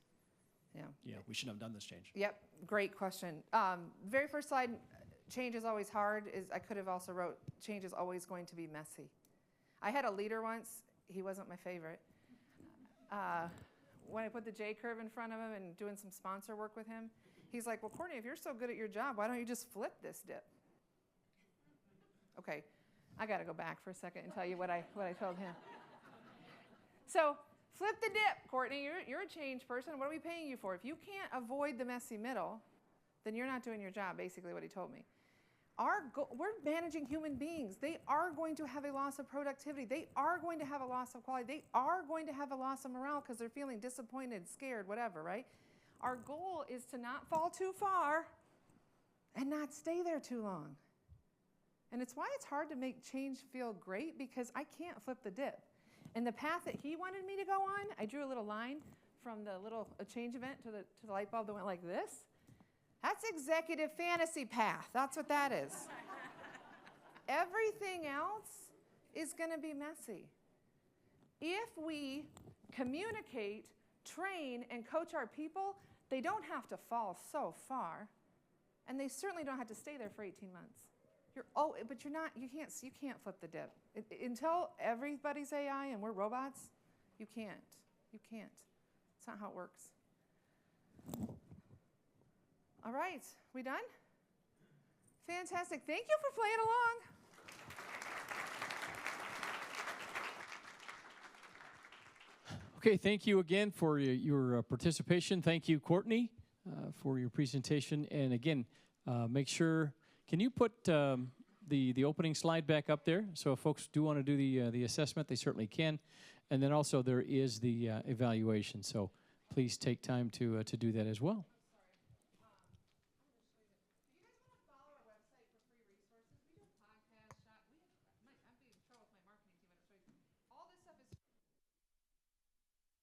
Yeah. We shouldn't have done this change. Yep, great question. Very first slide, change is always hard. I could have also wrote, change is always going to be messy. I had a leader once. He wasn't my favorite. When I put the J curve in front of him and doing some sponsor work with him, he's like, well, Courtney, if you're so good at your job, why don't you just flip this dip? Okay, I got to go back for a second and tell you what I told him. So flip the dip, Courtney. You're a change person. What are we paying you for? If you can't avoid the messy middle, then you're not doing your job, basically what he told me. We're managing human beings. They are going to have a loss of productivity. They are going to have a loss of quality. They are going to have a loss of morale because they're feeling disappointed, scared, whatever, right? Our goal is to not fall too far and not stay there too long. And it's why it's hard to make change feel great, because I can't flip the dip. And the path that he wanted me to go on, I drew a little line from the little change event to the light bulb that went like this. That's executive fantasy path. That's what that is. Everything else is going to be messy. If we communicate, train, and coach our people, they don't have to fall so far, and they certainly don't have to stay there for 18 months. But you can't flip the dip. Until everybody's AI and we're robots, you can't. It's not how it works. All right, we done? Fantastic. Thank you for playing along. Okay, thank you again for your participation. Thank you, Courtney, for your presentation. And again, make sure, can you put the opening slide back up there? So if folks do want to do the assessment, they certainly can. And then also there is the evaluation. So please take time to do that as well.